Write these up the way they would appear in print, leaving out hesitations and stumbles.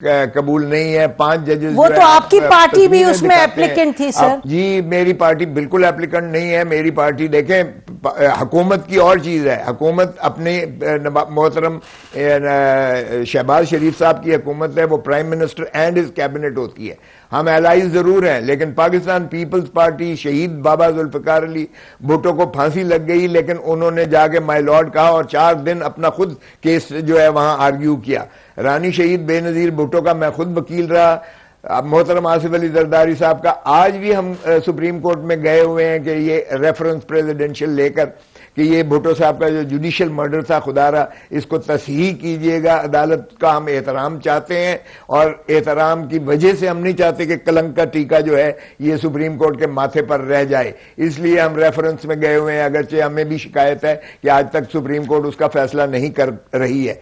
قبول نہیں ہے. 5 ججز وہ تو آپ کی پارٹی بھی اس میں اپلیکنٹ تھی سر. جی میری پارٹی بالکل اپلیکنٹ نہیں ہے. میری پارٹی دیکھیں حکومت کی اور چیز ہے. حکومت اپنے محترم شہباز شریف صاحب کی حکومت ہے, وہ prime minister and his cabinet ہوتی ہے. ہم الائز ضرور ہیں, لیکن پاکستان پیپلز پارٹی شہید بابا ذوالفقار علی بھٹو کو پھانسی لگ گئی, لیکن انہوں نے جا کے مائی لارڈ کہا اور 4 دن اپنا خود کیس جو ہے وہاں آرگیو کیا. رانی شہید بے نظیر بھٹو کا میں خود وکیل رہا. محترم آصف علی زرداری صاحب کا آج بھی ہم سپریم کورٹ میں گئے ہوئے ہیں کہ یہ ریفرنس پریزیڈنشل لے کر کہ یہ بھٹو صاحب کا جو جوڈیشل مرڈر تھا خدا را اس کو تصحیح کیجئے گا. عدالت کا ہم احترام چاہتے ہیں, اور احترام کی وجہ سے ہم نہیں چاہتے کہ کلنک کا ٹیکہ جو ہے یہ سپریم کورٹ کے ماتھے پر رہ جائے. اس لیے ہم ریفرنس میں گئے ہوئے ہیں, اگرچہ ہمیں بھی شکایت ہے کہ آج تک سپریم کورٹ اس کا فیصلہ نہیں کر رہی ہے.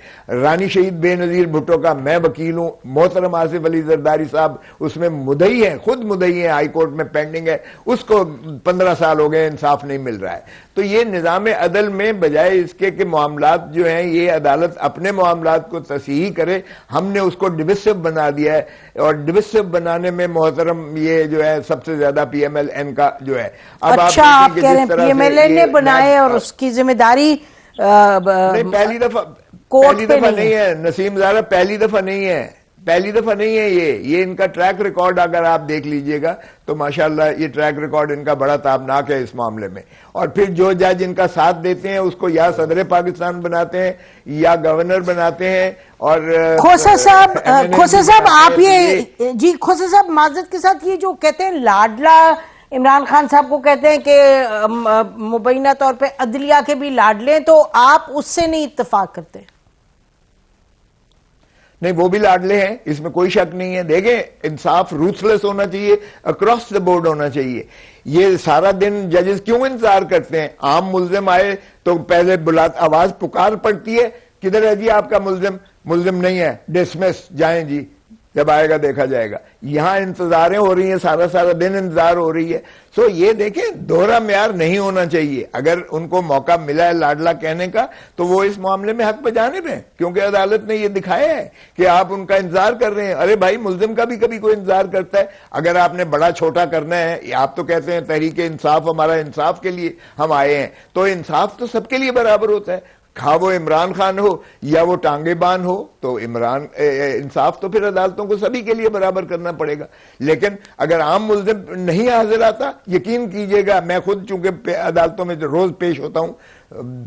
رانی شہید بے نظیر بھٹو کا میں وکیل ہوں. محترم آصف علی زرداری صاحب اس میں مدعی ہیں, خود مدعی ہیں, ہائی کورٹ میں پینڈنگ ہے. اس کو 15 سال ہو گئے, انصاف نہیں مل رہا ہے. تو یہ نظام عدل میں بجائے اس کے کہ معاملات جو ہیں یہ عدالت اپنے معاملات کو تصحیح کرے, ہم نے اس کو ڈویسو بنا دیا ہے. اور ڈویسو بنانے میں محترم یہ جو ہے سب سے زیادہ پی ایم ایل این کا جو ہے. اب اچھا آپ کہہ رہے ہیں پی ایم ایل این نے بنائے اور اس کی ذمہ داری پہلی دفعہ نہیں ہے نسیم زارہ, پہلی دفعہ نہیں ہے یہ ان کا ٹریک ریکارڈ اگر آپ دیکھ لیجئے گا تو ماشاءاللہ یہ ٹریک ریکارڈ ان کا بڑا تابناک ہے اس معاملے میں. اور پھر جو جج ان کا ساتھ دیتے ہیں اس کو یا صدر پاکستان بناتے ہیں یا گورنر بناتے ہیں. اور کھوسا صاحب آپ یہ جی کھوسا صاحب معذرت کے ساتھ یہ جو کہتے ہیں لاڈلا عمران خان صاحب کو کہتے ہیں کہ مبینہ طور پہ عدلیہ کے بھی لاڈلے ہیں, تو آپ اس سے نہیں اتفاق کرتے؟ نہیں, وہ بھی لاڈلے ہیں, اس میں کوئی شک نہیں ہے. دیکھیں انصاف روتھلیس ہونا چاہیے, اکراس دا بورڈ ہونا چاہیے. یہ سارا دن ججز کیوں انتظار کرتے ہیں؟ عام ملزم آئے تو پہلے آواز پکار پڑتی ہے, کدھر ہے جی آپ کا ملزم نہیں ہے, ڈسمس, جائیں جی, جب آئے گا دیکھا جائے گا. یہاں انتظاریں ہو رہی ہیں, سارا دن انتظار ہو رہی ہے. سو یہ دیکھیں دوہرا معیار نہیں ہونا چاہیے. اگر ان کو موقع ملا ہے لاڈلا کہنے کا تو وہ اس معاملے میں حق بجانب ہیں, کیونکہ عدالت نے یہ دکھایا ہے کہ آپ ان کا انتظار کر رہے ہیں. ارے بھائی ملزم کا بھی کبھی کوئی انتظار کرتا ہے. اگر آپ نے بڑا چھوٹا کرنا ہے, آپ تو کہتے ہیں تحریک انصاف ہمارا انصاف کے لیے ہم آئے ہیں, تو انصاف تو سب کے لیے برابر ہوتا ہے, خواہ وہ عمران خان ہو یا وہ ٹانگے بان ہو. تو انصاف تو پھر عدالتوں کو سبھی کے لیے برابر کرنا پڑے گا. لیکن اگر عام ملزم نہیں حاضر آتا, یقین کیجئے گا, میں خود چونکہ عدالتوں میں روز پیش ہوتا ہوں,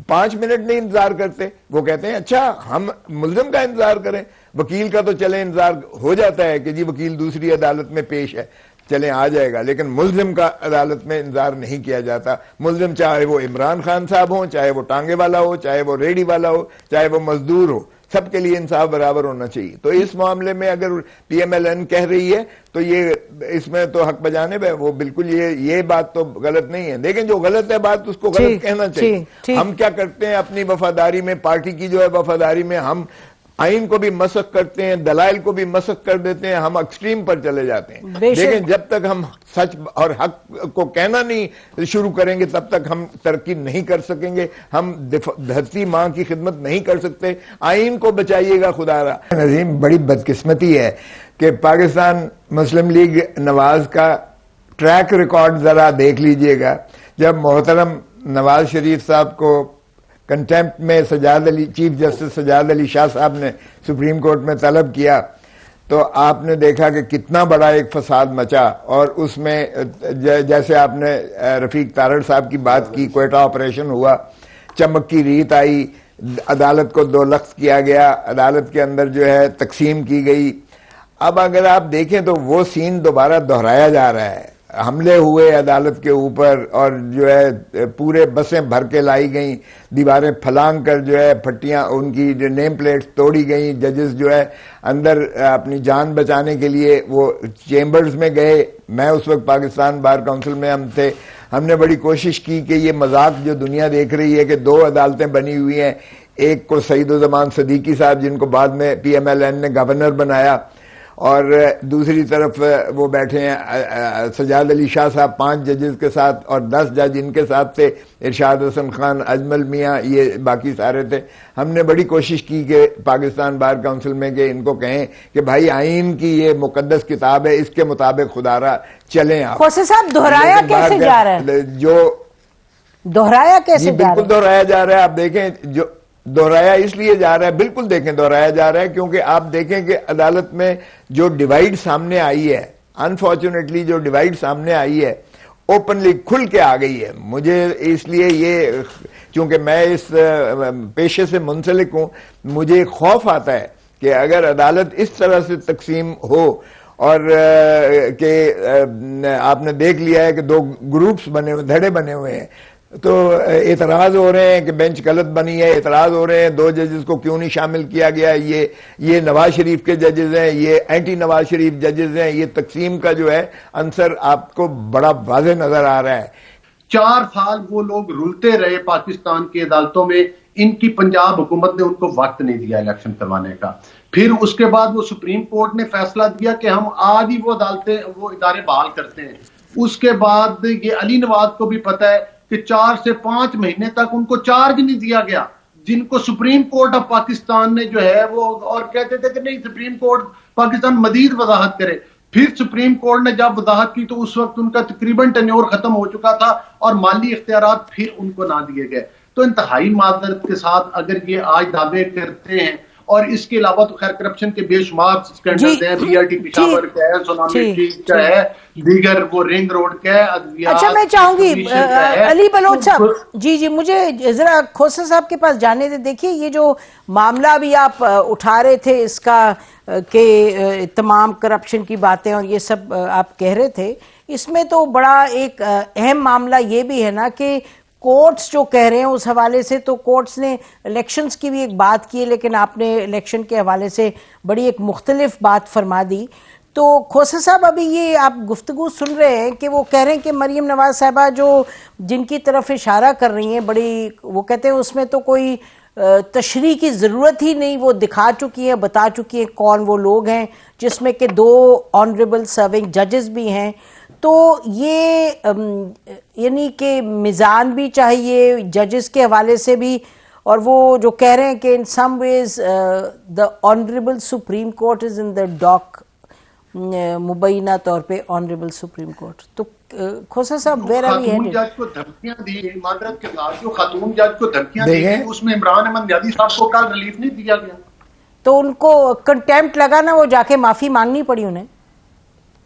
5 منٹ نہیں انتظار کرتے. وہ کہتے ہیں اچھا ہم ملزم کا انتظار کریں, وکیل کا تو چلے انتظار ہو جاتا ہے کہ جی وکیل دوسری عدالت میں پیش ہے, چلیں آ جائے گا, لیکن ملزم کا عدالت میں انتظار نہیں کیا جاتا. ملزم چاہے وہ عمران خان صاحب ہوں, چاہے وہ ٹانگے والا ہو, چاہے وہ ریڑھی والا ہو, چاہے وہ مزدور ہو, سب کے لیے انصاف برابر ہونا چاہیے. تو اس معاملے میں اگر پی ایم ایل این کہہ رہی ہے تو یہ اس میں تو حق بجانب ہے, وہ بالکل یہ بات تو غلط نہیں ہے. لیکن جو غلط ہے بات اس کو غلط کہنا چاہیے. ہم کیا کرتے ہیں اپنی وفاداری میں, پارٹی کی جو ہے وفاداری میں, ہم آئین کو بھی مسخ کرتے ہیں, دلائل کو بھی مسخ کر دیتے ہیں, ہم ایکسٹریم پر چلے جاتے ہیں. لیکن جب تک ہم سچ اور حق کو کہنا نہیں شروع کریں گے تب تک ہم ترقی نہیں کر سکیں گے, ہم دھرتی ماں کی خدمت نہیں کر سکتے. آئین کو بچائیے گا خدا را. نظیم بڑی بدقسمتی ہے کہ پاکستان مسلم لیگ نواز کا ٹریک ریکارڈ ذرا دیکھ لیجئے گا. جب محترم نواز شریف صاحب کو کنٹیمپٹ میں چیف جسٹس سجاد علی شاہ صاحب نے سپریم کورٹ میں طلب کیا تو آپ نے دیکھا کہ کتنا بڑا ایک فساد مچا. اور اس میں جیسے آپ نے رفیق تارڑ صاحب کی بات کی, کوئٹہ آپریشن ہوا, چمک کی ریت آئی, عدالت کو 2 لخت کیا گیا, عدالت کے اندر جو ہے تقسیم کی گئی. اب اگر آپ دیکھیں تو وہ سین دوبارہ دہرایا جا رہا ہے. حملے ہوئے عدالت کے اوپر اور جو ہے پورے بسیں بھر کے لائی گئیں, دیواریں پھلانگ کر جو ہے پھٹیاں ان کی نیم پلیٹس توڑی گئیں. ججز جو ہے اندر اپنی جان بچانے کے لیے وہ چیمبرز میں گئے. میں اس وقت پاکستان بار کونسل میں ہم تھے, ہم نے بڑی کوشش کی کہ یہ مذاق جو دنیا دیکھ رہی ہے کہ 2 عدالتیں بنی ہوئی ہیں, ایک کو سعید الزمان صدیقی صاحب جن کو بعد میں پی ایم ایل این نے گورنر بنایا, اور دوسری طرف وہ بیٹھے ہیں سجاد علی شاہ صاحب 5 ججز کے ساتھ، اور 10 جج ان کے ساتھ تھے، ارشاد حسن خان، اجمل میاں، یہ باقی سارے تھے. ہم نے بڑی کوشش کی کہ پاکستان بار کونسل میں کہ ان کو کہیں کہ بھائی آئین کی یہ مقدس کتاب ہے، اس کے مطابق خدا را چلیں آپ. خوسے صاحب دہرایا کیسے جا رہا ہے؟ جو دہرایا کیسے جا رہا ہے؟ بالکل دہرایا جا رہا ہے. آپ دیکھیں جو دہرایا اس لیے جا رہا ہے، بالکل دیکھیں دہرایا جا رہا ہے کیونکہ آپ دیکھیں کہ عدالت میں جو ڈیوائیڈ سامنے آئی ہے، انفارچونیٹلی جو ڈیوائیڈ سامنے آئی ہے اوپنلی کھل کے آ گئی ہے. مجھے اس لیے یہ، چونکہ میں اس پیشے سے منسلک ہوں، مجھے خوف آتا ہے کہ اگر عدالت اس طرح سے تقسیم ہو، اور کہ آپ نے دیکھ لیا ہے کہ 2 گروپس بنے ہوئے، دھڑے بنے ہوئے ہیں، تو اعتراض ہو رہے ہیں کہ بینچ غلط بنی ہے، اعتراض ہو رہے ہیں 2 ججز کو کیوں نہیں شامل کیا گیا، یہ نواز شریف کے ججز ہیں، یہ اینٹی نواز شریف ججز ہیں. یہ تقسیم کا جو ہے عنصر آپ کو بڑا واضح نظر آ رہا ہے. 4 سال وہ لوگ رلتے رہے پاکستان کی عدالتوں میں. ان کی پنجاب حکومت نے ان کو وقت نہیں دیا الیکشن کروانے کا. پھر اس کے بعد وہ سپریم کورٹ نے فیصلہ دیا کہ ہم آج ہی وہ ادارے بحال کرتے ہیں. اس کے بعد یہ علی نواز کو بھی پتا ہے کہ 4 سے 5 مہینے تک ان کو چارج نہیں دیا گیا، جن کو سپریم کورٹ آف پاکستان نے جو ہے وہ، اور کہتے تھے کہ نہیں سپریم کورٹ پاکستان مزید وضاحت کرے. پھر سپریم کورٹ نے جب وضاحت کی تو اس وقت ان کا تقریباً ٹینیور ختم ہو چکا تھا اور مالی اختیارات پھر ان کو نہ دیے گئے. تو انتہائی معذرت کے ساتھ اگر یہ آج دعوے کرتے ہیں، اور اس کے علاوہ تو خیر کرپشن کے بے شمار سکینڈلز ہیں، بی آر ٹی پشاور کا ہے، سونامی ٹھیک کا ہے، دیگر وہ رنگ روڈ کا ہے. اچھا میں چاہوں گی علی بلوچ صاحب، جی مجھے ذرا کھوسے صاحب کے پاس جانے دیں. دیکھیے یہ جو معاملہ بھی آپ اٹھا رہے تھے اس کا کہ تمام کرپشن کی باتیں اور یہ سب آپ کہہ رہے تھے، اس میں تو بڑا ایک اہم معاملہ یہ بھی ہے نا کہ کورٹس جو کہہ رہے ہیں اس حوالے سے، تو کورٹس نے الیکشنز کی بھی ایک بات کی، لیکن آپ نے الیکشن کے حوالے سے بڑی ایک مختلف بات فرما دی. تو کھوسے صاحب ابھی یہ آپ گفتگو سن رہے ہیں کہ وہ کہہ رہے ہیں کہ مریم نواز صاحبہ جن کی طرف اشارہ کر رہی ہیں، بڑی وہ کہتے ہیں اس میں تو کوئی تشریح کی ضرورت ہی نہیں، وہ دکھا چکی ہیں، بتا چکی ہیں کون وہ لوگ ہیں، جس میں کہ 2 آنریبل سرونگ ججز بھی ہیں. تو یہ یعنی کہ میزان بھی چاہیے ججز کے حوالے سے بھی، اور وہ جو کہہ رہے ہیں کہ in some ways the honourable Supreme Court is in the dock, مبینہ طور پہ آنریبل سپریم کورٹ. تو کھوسا صاحب ویئر آر وی ہیڈڈ؟ جج کو دھمکیاں دی، معذرت کے ساتھ جو خاتون جج کو دھمکیاں دی، اس میں عمران احمد نیازی صاحب کو کل ریلیف نہیں دیا گیا. تو ان کو کنٹیمپٹ لگا نا، وہ جا کے معافی مانگنی پڑی انہیں.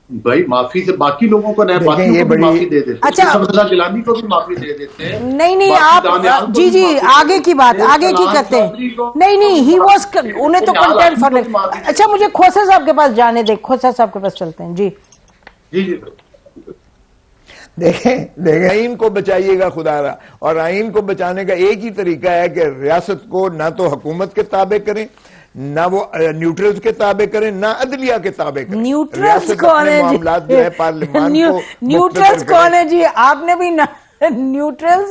بھائی معافی سے باقی لوگوں کو نہیں، باقیوں کو بھی معافی دے دیتے. اچھا سبزہ گیلانی کو بھی معافی دے دیتے ہیں. نہیں آپ جی آگے کی بات آگے کی کرتے ہیں. نہیں ہی واز، انہیں تو کنٹیمپٹ فار. اچھا مجھے کھوسا صاحب کے پاس جانے دیں، کھوسا صاحب کے پاس چلتے ہیں. جی دیکھیں آئین کو بچائیے گا خدا را، اور آئین کو بچانے کا ایک ہی طریقہ ہے کہ ریاست کو نہ تو حکومت کے تابع کریں، نہ وہ نیوٹرلز کے تابع کریں، نہ عدلیہ کے تابع کریں. نیوٹرلز کون ہے معاملات جو ہے پارلیمان کو نیوٹرلز کون ہے جی؟ آپ نے بھی نیوٹرلز،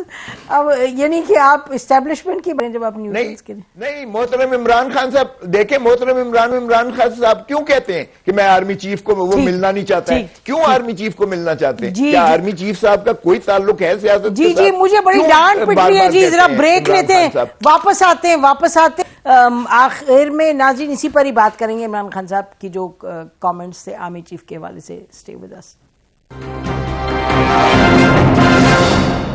اب یعنی کہ آپ اسٹیبلشمنٹ کی جب آپ نیوٹرلز کے نہیں. محترم عمران خان صاحب دیکھیں، محترم عمران خان صاحب کیوں کہتے ہیں کہ میں آرمی چیف کو وہ ملنا نہیں چاہتا ہے؟ کیوں آرمی چیف کو ملنا چاہتے ہیں؟ کیا آرمی چیف صاحب کا کوئی تعلق ہے سیاست کے ساتھ؟ جی مجھے بڑی ڈانٹ پٹ رہی ہے جی. ذرا بریک لیتے ہیں، واپس آتے ہیں. آخر میں ناظرین اسی پر ہی بات کریں گے. عمران خان صاحب کی جو کامنٹس تھے آرمی چیف کے حوالے سے. Stay with us.